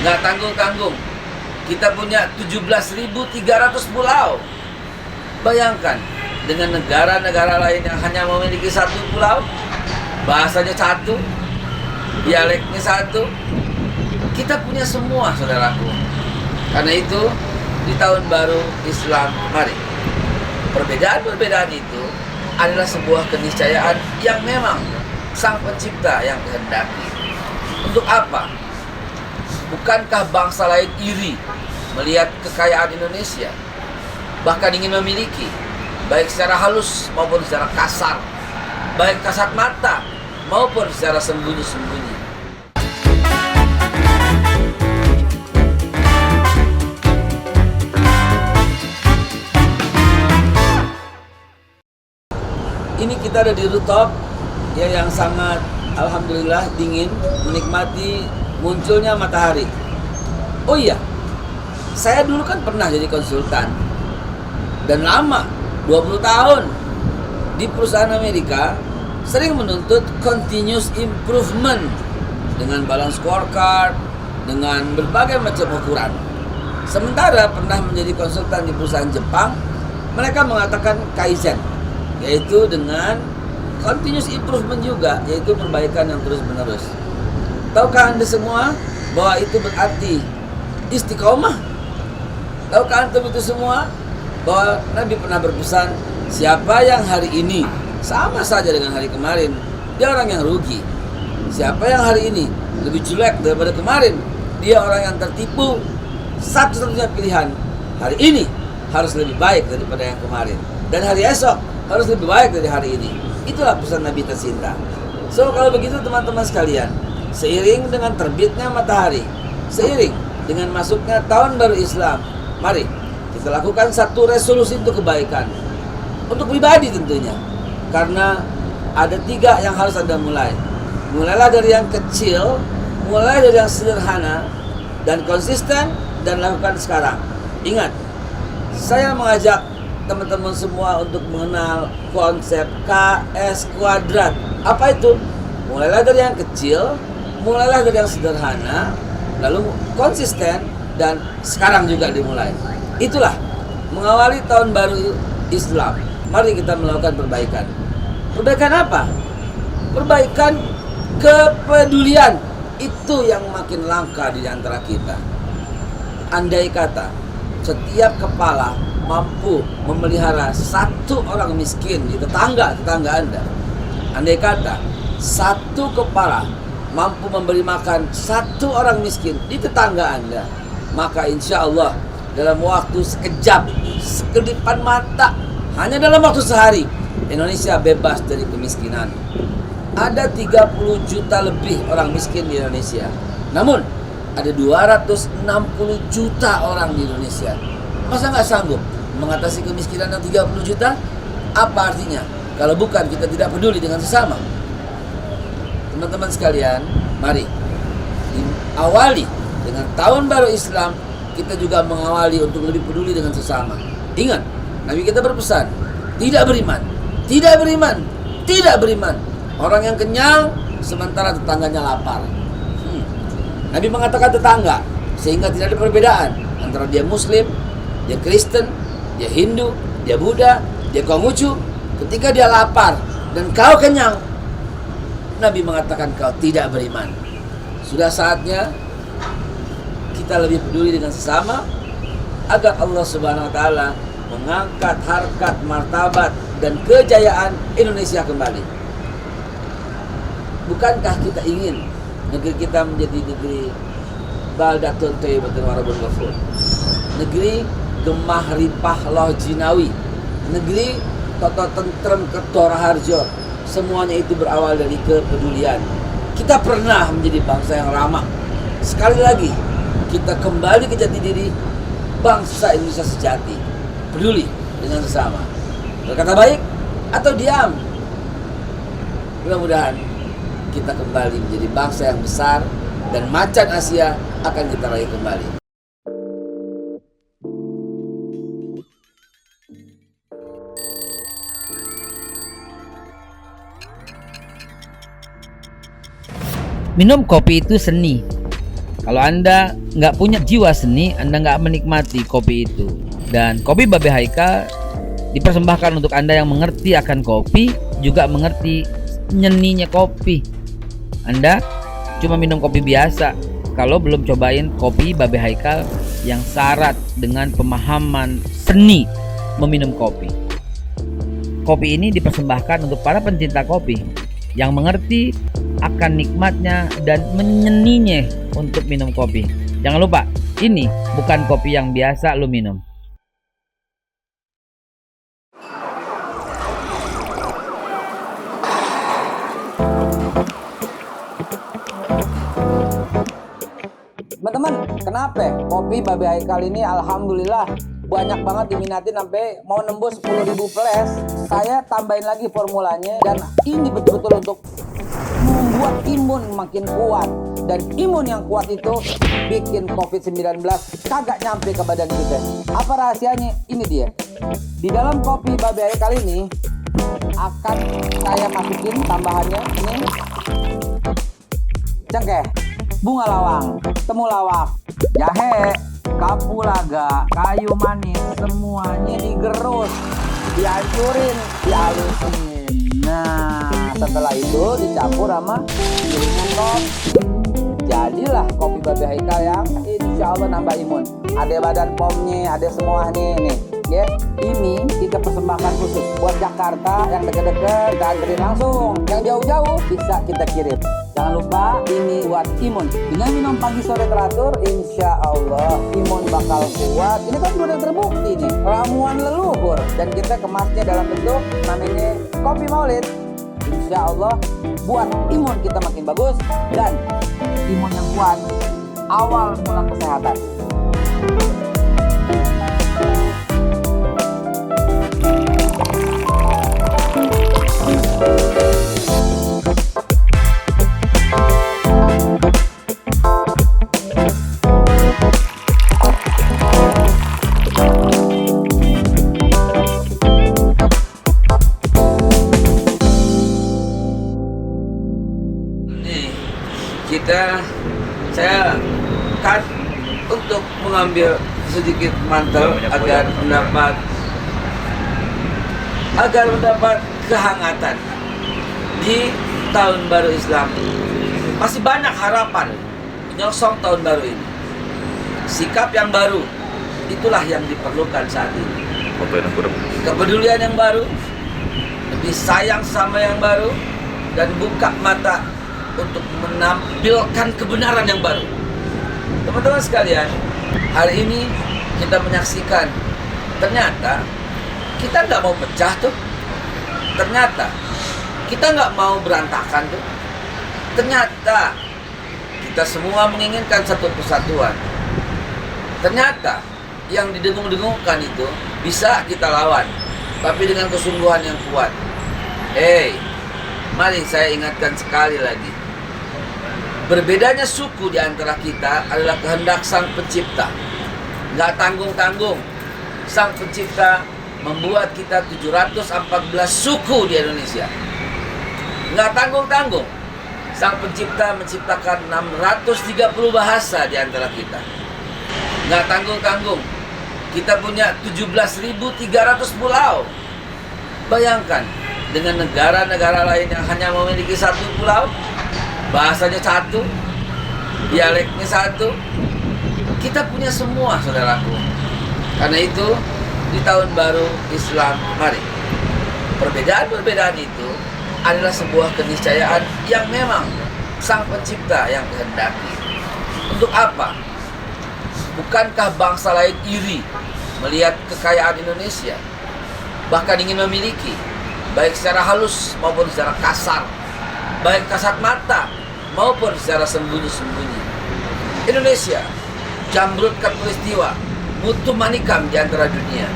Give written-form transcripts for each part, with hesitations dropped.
nggak tanggung-tanggung. Kita punya 17.300 pulau. Bayangkan, dengan negara-negara lain yang hanya memiliki satu pulau, bahasanya satu, dialeknya satu, kita punya semua, saudaraku. Karena itu, di tahun baru Islam, mari, perbedaan-perbedaan itu adalah sebuah keniscayaan yang memang Sang Pencipta yang kehendaki. Untuk apa? Bukankah bangsa lain iri melihat kekayaan Indonesia? Bahkan ingin memiliki, baik secara halus maupun secara kasar, baik kasat mata maupun secara sembunyi-sembunyi. Ini kita ada di rooftop ya, yang sangat alhamdulillah dingin, menikmati munculnya matahari. Oh iya, saya dulu kan pernah jadi konsultan dan lama, 20 tahun di perusahaan Amerika, sering menuntut continuous improvement dengan balance scorecard, dengan berbagai macam ukuran. Sementara pernah menjadi konsultan di perusahaan Jepang, mereka mengatakan kaizen, yaitu dengan continuous improvement juga, yaitu perbaikan yang terus-menerus. Tahukah Anda semua bahwa itu berarti istiqomah? Tahukah Anda itu semua bahwa Nabi pernah berpesan, siapa yang hari ini sama saja dengan hari kemarin, dia orang yang rugi. Siapa yang hari ini lebih jelek daripada kemarin, dia orang yang tertipu. Satu-satunya pilihan, hari ini harus lebih baik daripada yang kemarin, dan hari esok harus lebih baik dari hari ini. Itulah pesan Nabi tercinta. So kalau begitu teman-teman sekalian, seiring dengan terbitnya matahari, seiring dengan masuknya tahun baru Islam, mari kita lakukan satu resolusi untuk kebaikan, untuk pribadi tentunya. Karena ada 3 yang harus Anda mulai. Mulailah dari yang kecil, mulai dari yang sederhana, dan konsisten, dan lakukan sekarang. Ingat, saya mengajak teman-teman semua untuk mengenal konsep KS kuadrat. Apa itu? Mulailah dari yang kecil, mulailah dari yang sederhana, lalu konsisten, dan sekarang juga dimulai. Itulah mengawali tahun baru Islam. Mari kita melakukan perbaikan. Perbaikan apa? Perbaikan kepedulian. Itu yang makin langka di antara kita. Andai kata setiap kepala mampu memelihara satu orang miskin di tetangga Anda, andai kata satu kepala mampu memberi makan satu orang miskin di tetangga Anda, maka insya Allah dalam waktu sekejap, sekedipan mata, hanya dalam waktu sehari, Indonesia bebas dari kemiskinan. Ada 30 juta lebih orang miskin di Indonesia, namun ada 260 juta orang di Indonesia. Masa nggak sanggup mengatasi kemiskinan yang 30 juta? Apa artinya kalau bukan kita tidak peduli dengan sesama? Teman-teman sekalian, mari diawali dengan tahun baru Islam, kita juga mengawali untuk lebih peduli dengan sesama. Ingat, Nabi kita berpesan, tidak beriman, tidak beriman, tidak beriman orang yang kenyang sementara tetangganya lapar. Nabi mengatakan tetangga, sehingga tidak ada perbedaan antara dia Muslim, dia Kristen, dia Hindu, dia Buddha, dia Konghucu. Ketika dia lapar dan kau kenyang, Nabi mengatakan kau tidak beriman. Sudah saatnya kita lebih peduli dengan sesama agar Allah Subhanahu wa taala mengangkat harkat, martabat, dan kejayaan Indonesia kembali. Bukankah kita ingin negeri kita menjadi negeri baldatun thayyibatun wa rabbun ghafur, negeri gemah ripah loh jinawi, negeri toto tentrem ketora harjo? Semuanya itu berawal dari kepedulian. Kita pernah menjadi bangsa yang ramah. Sekali lagi kita kembali ke jati diri bangsa Indonesia sejati, peduli dengan sesama, berkata baik atau diam. Mudah-mudahan kita kembali menjadi bangsa yang besar, dan macan Asia akan kita raih kembali. Minum kopi itu seni. Kalau Anda nggak punya jiwa seni, Anda nggak menikmati kopi itu. Dan kopi Babe Haikal dipersembahkan untuk Anda yang mengerti akan kopi, juga mengerti nyeninya kopi. Anda cuma minum kopi biasa kalau belum cobain kopi Babe Haikal yang syarat dengan pemahaman seni meminum kopi. Kopi ini dipersembahkan untuk para pencinta kopi yang mengerti akan nikmatnya dan menyeninya untuk minum kopi. Jangan lupa, ini bukan kopi yang biasa lu minum. Teman-teman, kenapa kopi Babe Haikal ini alhamdulillah banyak banget diminatin sampai mau nembus 10.000 plus. Saya tambahin lagi formulanya dan ini betul-betul untuk membuat imun makin kuat. Dan imun yang kuat itu bikin COVID-19 kagak nyampe ke badan kita. Apa rahasianya? Ini dia. Di dalam kopi Babe Haikal ini akan saya masukin tambahannya ini cengkeh, bunga lawang, temulawak, jahe, kapulaga, kayu manis, semuanya digerus, dihancurin, dihalusin. Nah, setelah itu dicampur sama gilingan kopi. Jadilah kopi Babe Haikal yang insya Allah nambah imun. Ada badan pomnya, ada semuanya nih. Ya, ini kita persembahkan khusus buat Jakarta yang deket-deket, kita anterin langsung. Yang jauh-jauh bisa kita kirim. Jangan lupa ini buat imun. Dengan minum pagi sore teratur, insya Allah imun bakal kuat. Ini kan sudah terbukti nih, ramuan leluhur. Dan kita kemasnya dalam bentuk namanya kopi Maulid. Insya Allah buat imun kita makin bagus dan imun yang kuat awal mula kesehatan. Saya kan untuk mengambil sedikit mantel agar mendapat kehangatan di tahun baru Islam. Masih banyak harapan menyongsong tahun baru ini. Sikap yang baru itulah yang diperlukan saat ini. Kepedulian yang baru, lebih sayang sama yang baru, dan buka mata untuk menampilkan kebenaran yang baru. Teman-teman sekalian, hari ini kita menyaksikan ternyata kita nggak mau pecah tuh. Ternyata kita nggak mau berantakan tuh. Ternyata kita semua menginginkan satu persatuan. Ternyata yang didengung-dengungkan itu bisa kita lawan, tapi dengan kesungguhan yang kuat. Mari saya ingatkan sekali lagi. Berbedanya suku di antara kita adalah kehendak Sang Pencipta. Nggak tanggung-tanggung. Sang Pencipta membuat kita 714 suku di Indonesia. Nggak tanggung-tanggung. Sang Pencipta menciptakan 630 bahasa di antara kita. Nggak tanggung-tanggung. Kita punya 17.300 pulau. Bayangkan, dengan negara-negara lain yang hanya memiliki satu pulau, bahasanya satu, dialeknya satu, kita punya semua, saudaraku. Karena itu, di tahun baru Islam, mari, perbedaan-perbedaan itu adalah sebuah keniscayaan yang memang Sang Pencipta yang kehendaki. Untuk apa? Bukankah bangsa lain iri melihat kekayaan Indonesia, bahkan ingin memiliki, baik secara halus maupun secara kasar, baik kasat mata maupun secara sembunyi-sembunyi. Indonesia, jamrut katulistiwa, mutu manikam di antara dunia,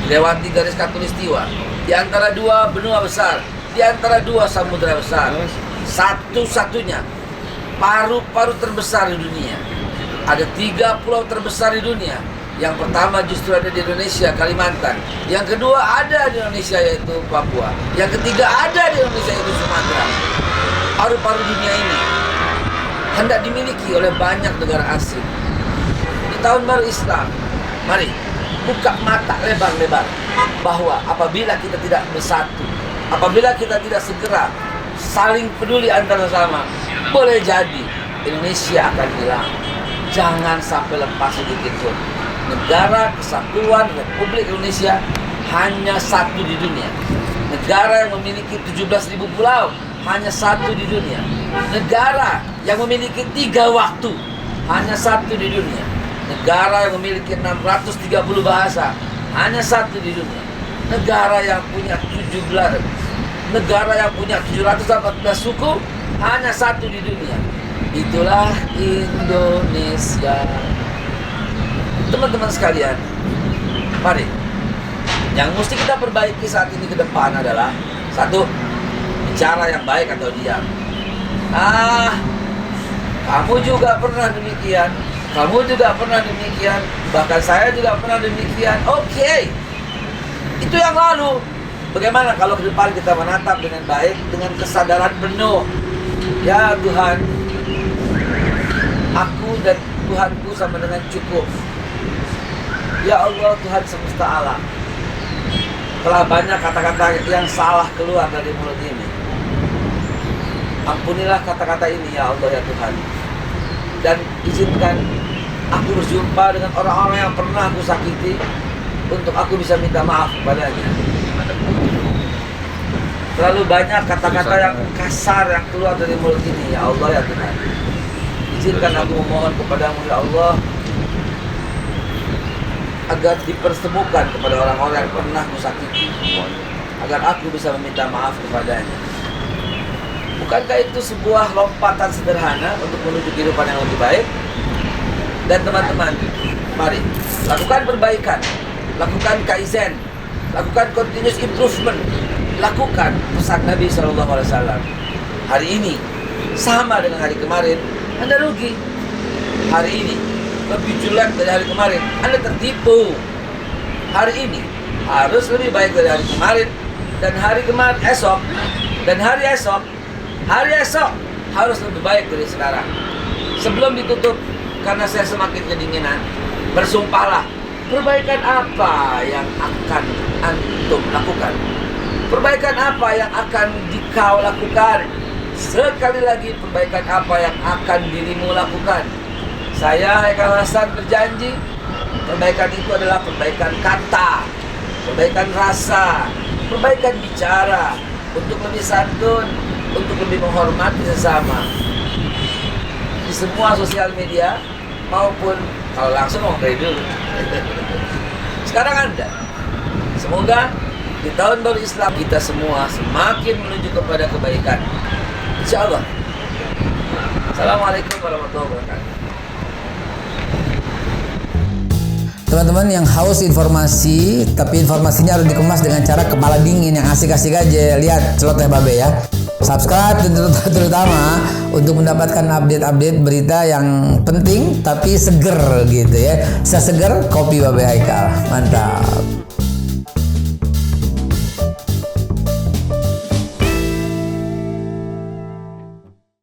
dilewati garis katulistiwa, di antara dua benua besar, di antara dua samudera besar, satu-satunya paru-paru terbesar di dunia. Ada 3 pulau terbesar di dunia. Yang pertama justru ada di Indonesia, Kalimantan. Yang kedua ada di Indonesia, yaitu Papua. Yang ketiga ada di Indonesia, yaitu Sumatera. Paru-paru dunia ini hendak dimiliki oleh banyak negara asing. Di tahun baru Islam, mari buka mata lebar-lebar bahwa apabila kita tidak bersatu, apabila kita tidak segera saling peduli antara sama, boleh jadi Indonesia akan hilang. Jangan sampai lepas sedikit pun. Negara Kesatuan Republik Indonesia hanya satu di dunia. Negara yang memiliki 17.000 pulau hanya satu di dunia. Negara yang memiliki 3 waktu hanya satu di dunia. Negara yang memiliki 630 bahasa hanya satu di dunia. Negara yang punya 714 suku hanya satu di dunia. Itulah Indonesia. Teman-teman sekalian, mari, yang mesti kita perbaiki saat ini ke depan adalah satu, bicara yang baik atau diam. Kamu juga pernah demikian, kamu juga pernah demikian, bahkan saya juga pernah demikian. Oke, itu yang lalu. Bagaimana kalau ke depan kita menatap dengan baik, dengan kesadaran penuh? Ya Tuhan, aku dan Tuhanku sama dengan cukup. Ya Allah Tuhan semesta alam, telah banyak kata-kata yang salah keluar dari mulut ini. Ampunilah kata-kata ini ya Allah ya Tuhan. Dan izinkan aku berjumpa dengan orang-orang yang pernah aku sakiti, untuk aku bisa minta maaf kepadanya. Terlalu banyak kata-kata yang kasar yang keluar dari mulut ini ya Allah ya Tuhan. Izinkan aku memohon kepadamu ya Allah, agar dipertemukan kepada orang-orang yang pernah kusakiti, agar aku bisa meminta maaf kepadanya. Bukankah itu sebuah lompatan sederhana untuk menuju kehidupan yang lebih baik? Dan teman-teman, mari lakukan perbaikan, lakukan kaizen, lakukan continuous improvement, lakukan pesan Nabi SAW. Hari ini sama dengan hari kemarin, Anda rugi. Hari ini lebih jelek dari hari kemarin, Anda tertipu. Hari ini harus lebih baik dari hari kemarin, dan hari kemarin esok, dan hari esok harus lebih baik dari sekarang. Sebelum ditutup, karena saya semakin kedinginan, bersumpahlah, perbaikan apa yang akan antum lakukan? Perbaikan apa yang akan dikau lakukan? Sekali lagi, perbaikan apa yang akan dirimu lakukan? Saya, Haikal Hasan, berjanji, perbaikan itu adalah perbaikan kata, perbaikan rasa, perbaikan bicara, untuk lebih santun, untuk lebih menghormati sesama. Di semua sosial media, maupun kalau langsung ngomong dari dulu. Sekarang Anda, semoga di tahun baru Islam kita semua semakin menuju kepada kebaikan. Insya Allah. Assalamualaikum warahmatullahi wabarakatuh. Teman-teman yang haus informasi, tapi informasinya harus dikemas dengan cara kepala dingin yang asik-asik aja. Lihat celoteh babe ya. Subscribe terutama untuk mendapatkan update-update berita yang penting tapi seger gitu ya. Seseger kopi Babe Haikal. Mantap.